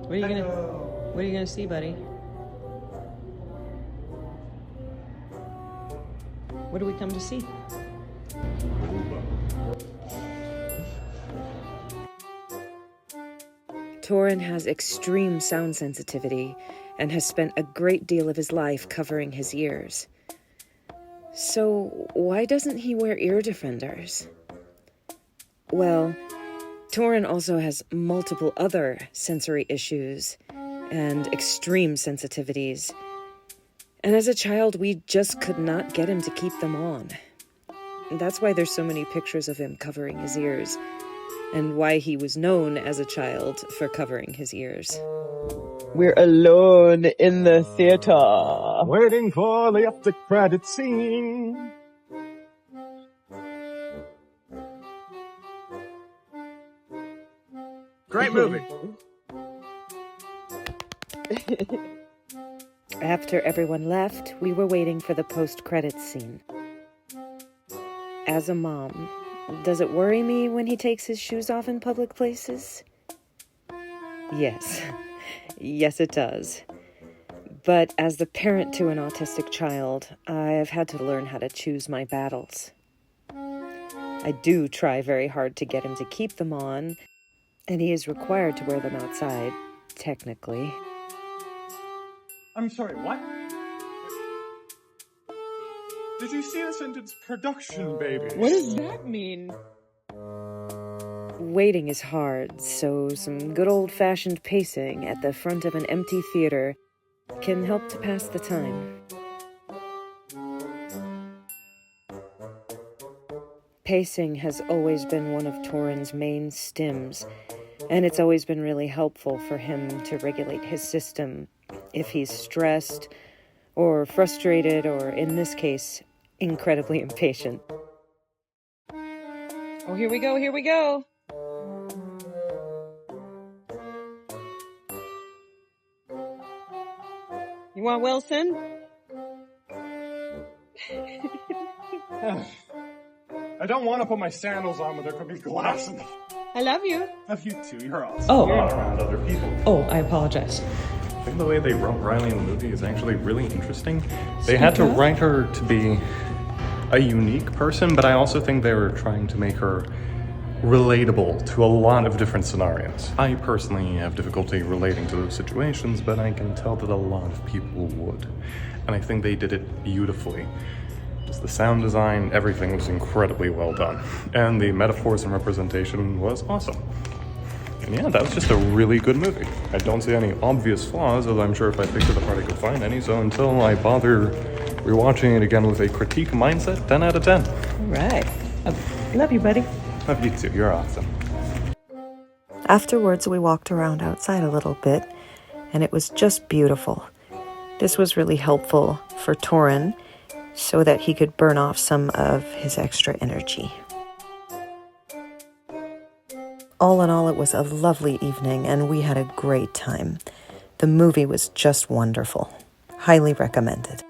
What are you gonna see, buddy? What do we come to see? Torin has extreme sound sensitivity and has spent a great deal of his life covering his ears. So why doesn't he wear ear defenders? Well, Torin also has multiple other sensory issues and extreme sensitivities. And as a child, we just could not get him to keep them on. That's why there's so many pictures of him covering his ears, and why he was known as a child for covering his ears. We're alone in the theater. Waiting for the after credit scene. Great movie. After everyone left, we were waiting for the post-credits scene. As a mom, does it worry me when he takes his shoes off in public places? Yes. Yes, it does. But as the parent to an autistic child, I have had to learn how to choose my battles. I do try very hard to get him to keep them on, and he is required to wear them outside, technically. I'm sorry, what? Did you see the sentence production, baby? What does that mean? Waiting is hard, so some good old-fashioned pacing at the front of an empty theater can help to pass the time. Pacing has always been one of Torin's main stims, and it's always been really helpful for him to regulate his system if he's stressed or frustrated or, in this case, incredibly impatient. Oh, here we go, here we go. You want Wilson? I don't want to put my sandals on, but there could be glass in them. I love you. Love you too, you're awesome. Oh. You're not around other people. Oh, I apologize. I think the way they wrote Riley in the movie is actually really interesting. They had to write her to be a unique person, but I also think they were trying to make her relatable to a lot of different scenarios. I personally have difficulty relating to those situations, but I can tell that a lot of people would. And I think they did it beautifully. Just the sound design, everything was incredibly well done. And the metaphors and representation was awesome. And yeah, that was just a really good movie. I don't see any obvious flaws, although I'm sure if I picked it apart I could find any, so until I bother rewatching it again with a critique mindset, 10 out of 10. All right. Love you, buddy. Love you too, you're awesome. Afterwards, we walked around outside a little bit, and it was just beautiful. This was really helpful for Torin, so that he could burn off some of his extra energy. All in all, it was a lovely evening, and we had a great time. The movie was just wonderful. Highly recommended.